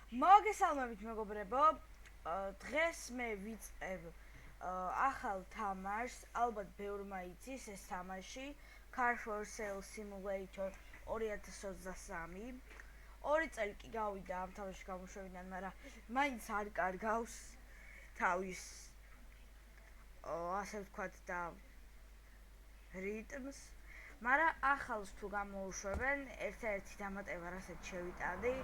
მოგესალმებით მეგობრებო, დღეს მე ვიწყებ ახალ თამაშს, ალბათ ბევრმა იცის ეს თამაში, Car for Sale Simulator 2023. 2 წელი კი გავიდა ამ თამაშის გამოშვებიდან, მაგრამ მაინც არ კარგავს თავის ასე ვთქვათ და რიტმს. მაგრამ ახალს თუ გამოუშვებენ, ერთ-ერთი დამატება რასაც შევიტანდი,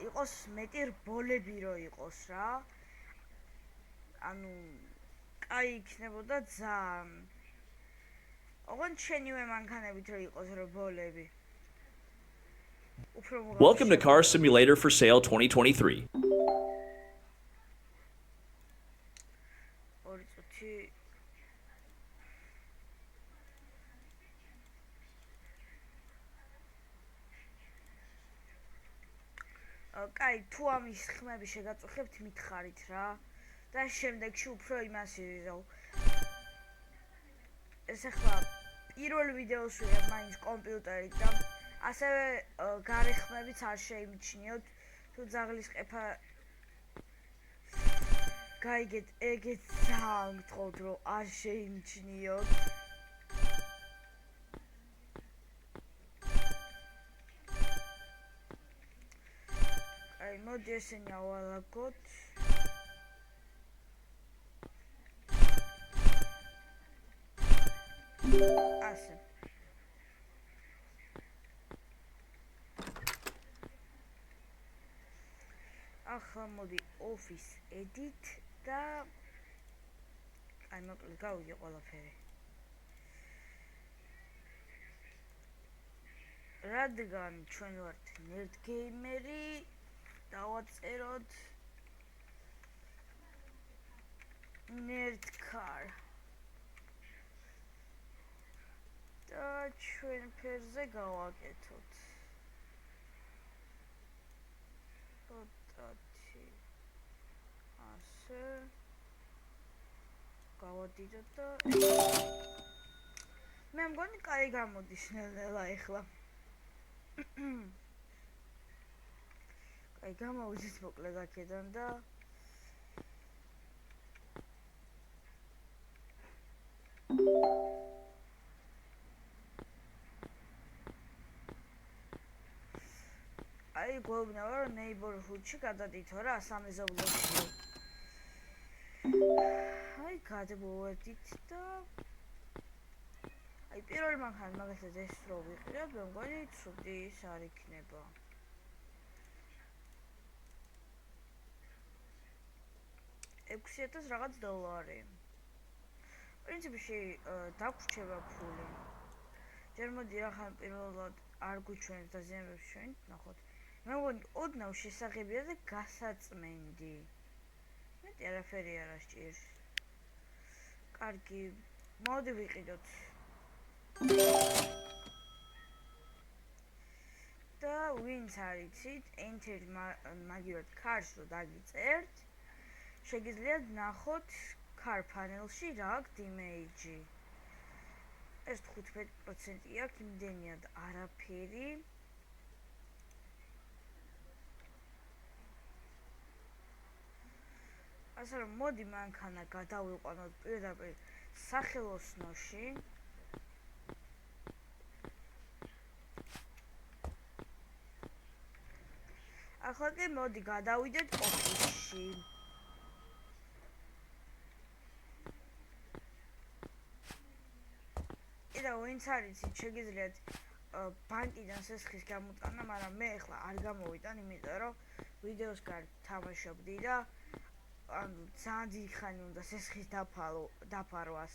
იყოს მეტი რბოლები რო იყოს რა. ანუ კაი იქნებოდა ძალიან. ოღონდ შენივე მანქანებით რო იყოს რბოლები. Welcome to Car Simulator for Sale 2023. კაი, თუ ამის ხმები შეგაწუხებთ, მითხარით რა. და შემდეგში უფრო იმას ვიზავ. ეს ახლა პირველ ვიდეოს ვიღებ მაინც კომპიუტერით და ასევე გარეხმებიც არ შეიმჩნიოთ, თუ ძაღლისყეფა გაიგეთ, ეგეც ძალიან გთხოვთ, რომ არ შეიმჩნიოთ. აი, მოდი ესენი ავალაგოთ. ასე. ახლა მოდი office edit და აი მოკლედ გავიგე ყველაფერი. რადგან ჩვენ ვართ nerd gamer-ი, დავაწეროთ nerd car. და ჩვენ ფერზე გავაკეთოთ. პოტათი. ასე. გავადიდოთ და მე მგონი კაი გამოდის ნელა ეხლა. კაი გამოვიდეს მოკლედ აქედან და აი გვეუბნება რომ neighborhood-ში გადადითო რა სამეზობლოში. აი გადმოვედით და აი პირველ მანქანას მაგალითად ეს რო ვიყიდოთ, მე მგონი ცუდი ის არ იქნება. 6000 რაღაც დოლარი. პრინციპში დაგვრჩება ფული. ჯერ მოდი ახლა პირველად არ გვიჩვენებს დაზიანებებს ჩვენ, ნახოთ. მე მგონი ოდნავ შესაღებია და გასაწმენდი. მეტი არაფერი არ ასჭირს. კარგი, მოდი ვიყიდოთ. და ვინც არიცით, enter მაგივრად cars რო დაგიწერთ, შეგიძლიათ ნახოთ car panel-ში რა აქვს image-ი. ეს 15% აქვს, იმდენად არაფერი. ასე რომ მოდი მანქანა გადავიყვანოთ პირდაპირ სახელოსნოში. ახლა კი მოდი გადავიდეთ office-ში. და ვინც არიცით, შეგიძლიათ ბანკიდან სესხის გამოტანა, მაგრამ მე ახლა არ გამოვიტან, იმიტომ რომ ვიდეოს გარეთ თამაშობდი და ანუ ძალიან დიდი ხანი უნდა სესხის დაფარვას.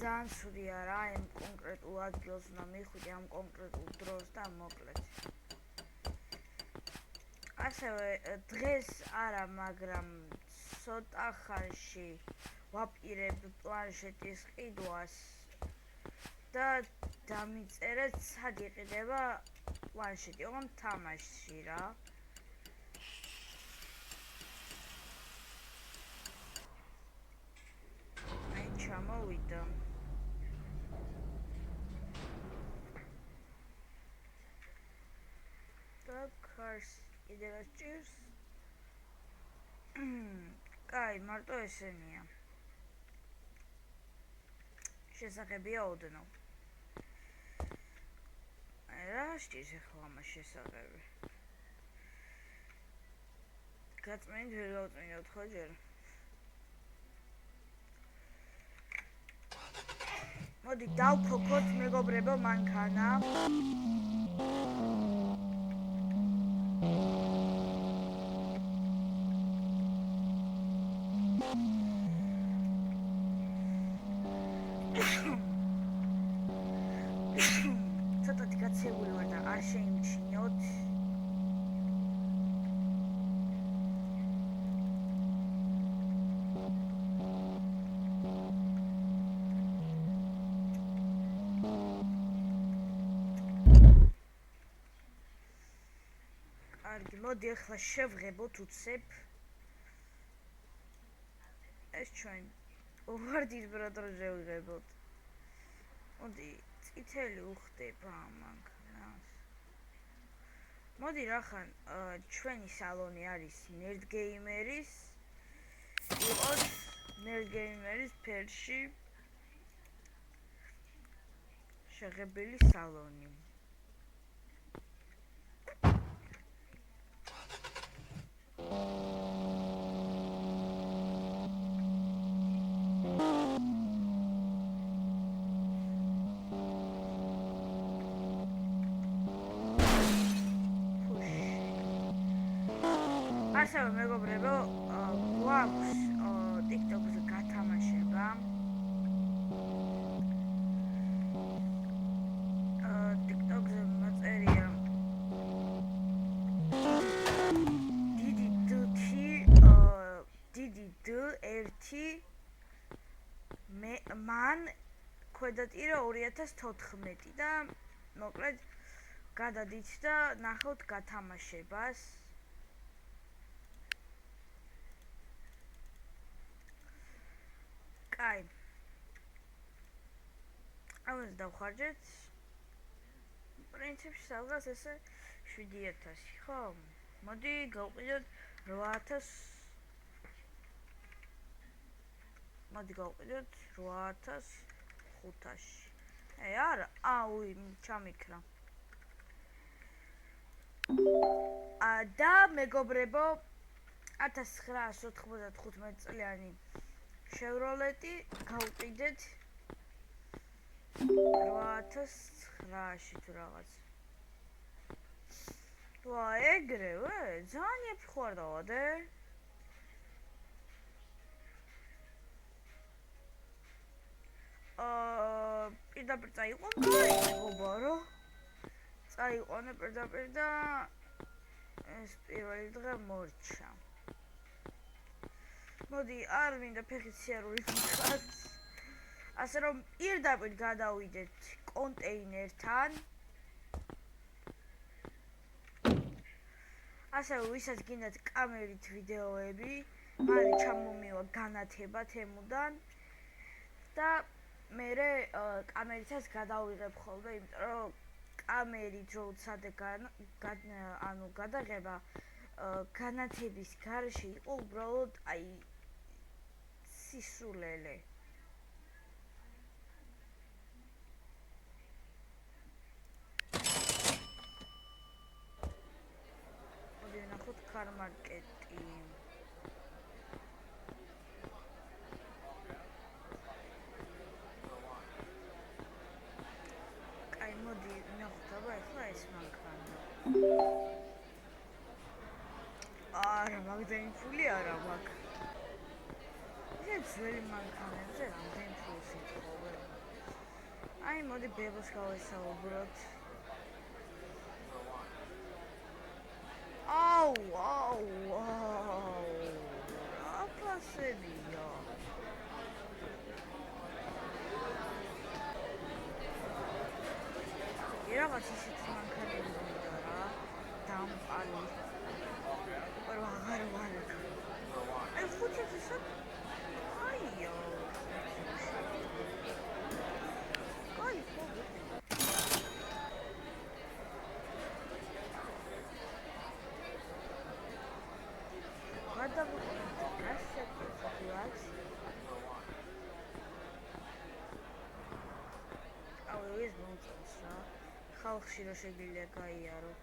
ძალიან ცუდია რა, ამ კონკრეტულ ადგილს უნდა მივხვიდე ამ კონკრეტულ დროს და მოკლედ. ასევე დღეს არა, მაგრამ ცოტა ხანში ვაპირებ პლანშეტის ყიდვას და დამიწერეთ სად იყიდება პლანშეტი, ოღონდ თამაშში რა. აი ჩამოვიდა. cars იდეას ჭირს. კაი, მარტო ესენია. შესაძლებია ოდნავ. რა სჭირს ახლა ამას შესაძლებელი? გაწმენდით ვერ გავწმინდოთ ხო ჯერ? მოდი დავქოქოთ მეგობრებო მანქანა. ცოტათი გაცებული ვარ და არ შეიმჩნიოთ. კარგი, მოდი ახლა შევღებოთ უცებ. ეს ჩვენ ვარდის ბრატრო შევღებოთ. მოდი წითელი უხდება მანქანას. მოდი რახან ჩვენი სალონი არის Nerd Gamer-ის. იყოს Nerd Gamer-ის ფერში შეღებილი სალონი. ასევე მეგობრებო, გვაქვს TikTok-ზე გათამაშება. TikTok-ზე მაწერია დიდი D1 მან ქვედატირა 2014 და მოკლედ გადადით და ნახავთ გათამაშებას. კაი. ამას დავხარჯეთ. პრინციპში სადღაც ესე 7000, ხო? მოდი გავყიდოთ 8000. მოდი გავყიდოთ 8500. არა, აუი, ჩამიქრა. და მეგობრებო 1995 წლიანი Chevrolet გავყიდეთ 8900 თუ რაღაც. ვა, ეგრევე, ძალიან იაფი ხარ დავადე. პირდაპირ წაიყვან გაიგობარო. წაიყვანე პირდაპირ და ეს პირველი დღე მორჩა. მოდი არ მინდა ფეხით სიარული ვიყავთ. ასე რომ პირდაპირ გადავიდეთ კონტეინერთან. ასევე ვისაც გინდათ კამერით ვიდეოები, მალე ჩამომივა განათება თემუდან და მე კამერითაც გადავიღებ ხოლმე, იმიტომ რომ კამერით როცა გადაღება განათების გარშე იყო უბრალოდ აი სისულელე. მოდი ნახოთ კარმარკეტი. კაი, მოდი ნახოთ აბა ახლა ეს მანქანა. არა, მაგდენი ფული არა მაქვს. ეს ძველი მანქანებზე რამდენი ფულს ითხოვენ? აი, მოდი ბებოს გავესაუბროთ. აუ. რა ფასებია? რაღაც ისეთი მანქანები უნდა რა, დამყარი. რა აღარ ვარ. აი, 5000 აიო. კაი, ხო. მოუწევს რა. ხალხში რა შეგიძლია გაიარო.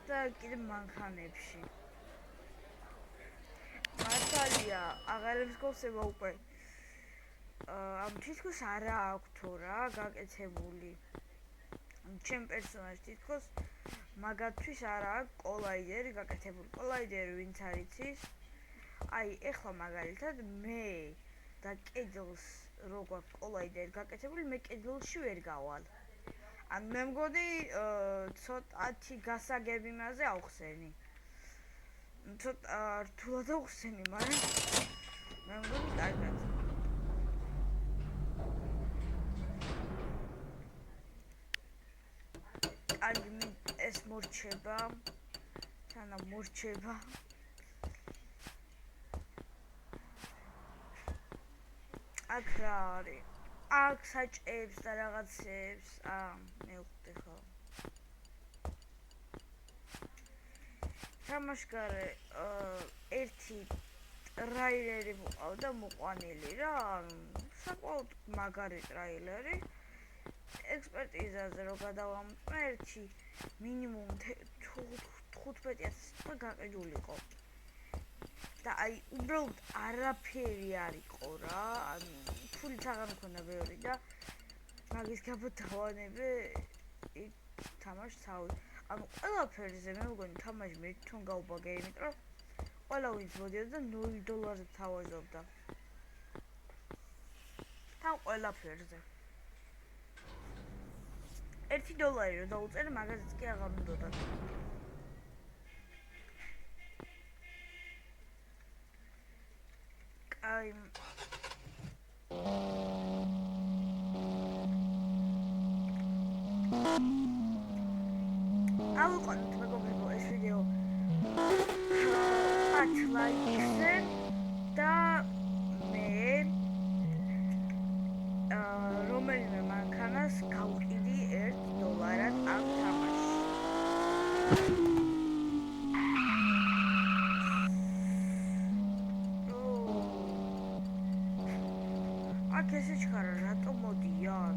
და კიდე მანქანებში. მართალია, აღარებს გოსება უკვე. ამ თითქოს არა აქვს თუ რა გაკეთებული. ჩემ პერსონაჟს თითქოს მაგათთვის არა აქვს კოლაიდერი გაკეთებული. კოლაიდერი ვინც არ იცის? აი, ეხლა მაგალითად მე და კედელს როგორ კოლაიდერი გაკეთებული, მე კედელში ვერ გავალ. ან მე მგონი ცოტათი გასაგები იმაზე ავხსენი. ცოტა რთულად ავხსენი, მაგრამ მე მგონი კარგად. კარგი, ეს მორჩება. თანა მორჩება. აქ რა არის? აქ საჭებს და რაღაცებს. მივხვდი ხო. თამაშგარე ერთი ტრაილერი მოყავდა მოყვანილი რა, საკმაოდ მაგარი ტრაილერი. ექსპერტიზაზე რო გადავამტყმე, ერთი მინიმუმ 15,000 სიტყვა გაყიდული იყო. და აი, უბრალოდ არაფერი არ იყო რა, ფულიც აღარ მქონდა ბევრი და მაგის გამო დავანებე იქ თამაშს თავი. ანუ ყველაფერზე მე მგონი თამაში მე თვითონ გავბაგე, იმიტომ რომ ყველა ვინც მოდიოდა $0 თავაზობდა. თან ყველაფერზე. $1 რო დაუწერე, მაგაზეც კი აღარ უნდოდა. აი ავიყვანოთ მეგობრებო ეს ვიდეო 5 ლაიქზე და მე რომელიმე მანქანას გავყიდი $1 ამ თამაშში. აქ ესე ჩქარა რატო მოდიან?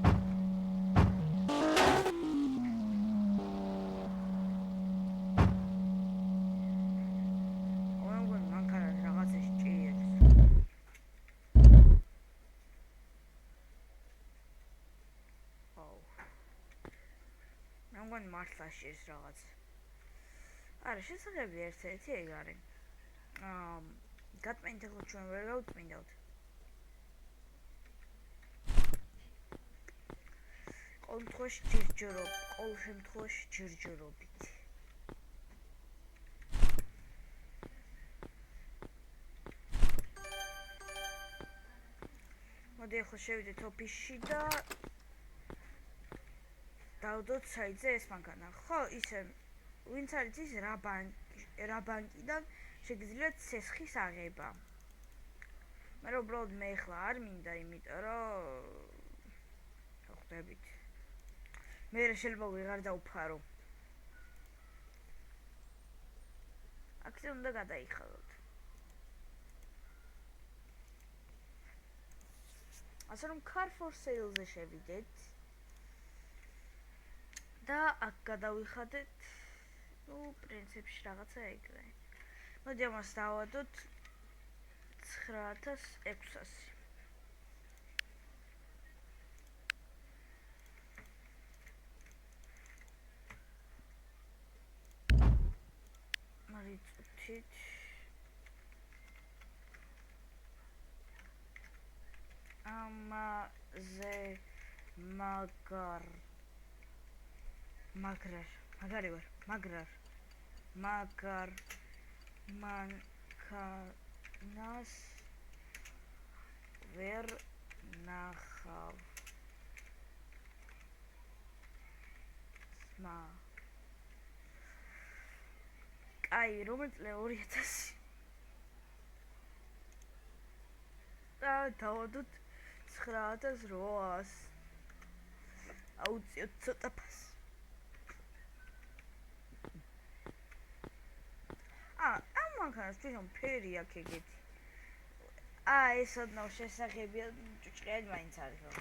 მგონი მართლა შეეს რაღაც. არა, შესაძლებელი ერთ-ერთი ეგ არის. გატმენით ახლა ჩვენ ვერ გავწმინდავთ. ყოველ შემთხვევაში ჯერჯერობით. მოდი ახლა შევიდეთ ოფისში და დავდოთ საიტზე ეს მანქანა. ხო, ისე ვინც არ იცის რა ბანკიდან შეგიძლიათ ცესხის აღება. მე უბრალოდ მე ახლა არ მინდა, იმიტომ რომ ხვდებით. მე შეიძლება ვეღარ დავფარო. აქცია უნდა გადაიხადოთ. ასე რომ car for sale-ზე შევიდეთ. და აქ გადავიხადეთ, პრინციპში რაღაცა ეგრე. მოდი ამას დავადოთ 9600. მარიწუთით ამაზე მაგარ მანქანას ვერ ნახავ. აი, რომელიც 2000 და დავადოთ 9800. აუციოთ ცოტა ფას. ამ მანქანას თვითონ ფერი აქვს ეგეთი. ეს ოდნავ შესახებია ჭუჭყიანი მაინც არის ხო?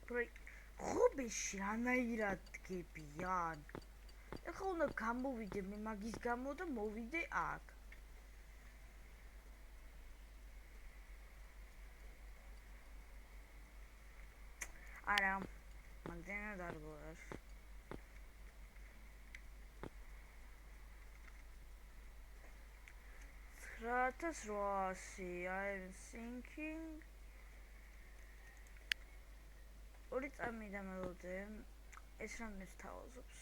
ღობეში რანაირად დგებიან? ეხლა უნდა გამოვიდე მე მაგის გამო და მოვიდე აქ. არა, მაგდენად არ გვარ. Ratas Rossi, I'm thinking. ორი წამიდა მელოდე, ეს რამდენს თავაზობს?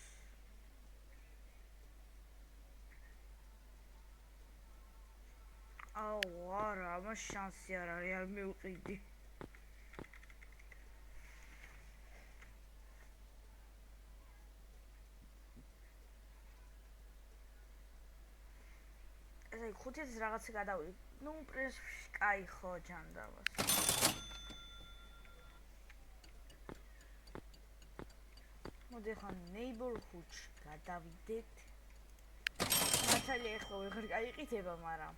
აუ, არა, ამას შანსი არ არის, არ მივყიდი. აი 5000 რაღაცა გადავიდი. ნუ პრინციპში კაი ხო ჯანდაბას. მოდი ხან neighborhood გადავიდეთ. მართალია ეხლა ვეღარ გაიყიდება, მაგრამ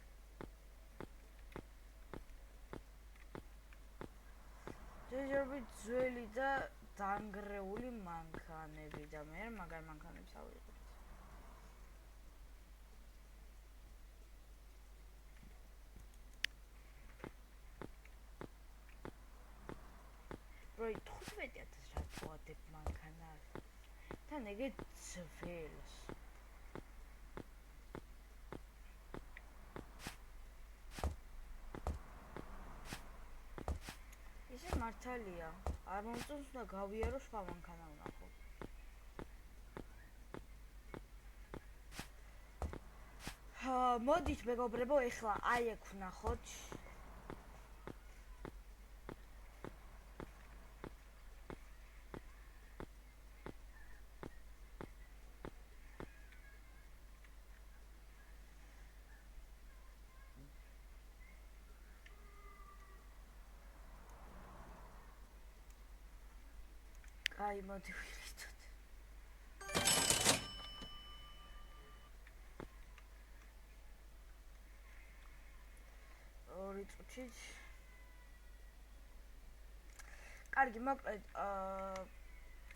ჯერჯერობით ძველი და დანგრეული მანქანები და მე მაგარ მანქანებს ავიღებ. Bro, 15000 რა თვადებ მანქანას. თან ეგეთ ძველს. ისე მართალია. არ მომწონს და გავიარო სხვა მანქანა ვნახო. მოდით მეგობრებო, ეხლა აი აქ ვნახოთ. აი მოდი ვირითოთ. ორი წუთით. კარგი, მოკლედ,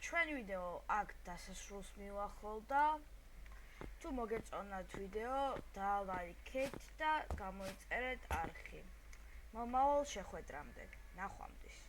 ჩვენი ვიდეო აქ დასასრულს მივახლოვდა. თუ მოგეწონათ ვიდეო, დალაიქეთ და გამოიწერეთ არხი. მომავალ შეხვედრამდე. ნახვამდის.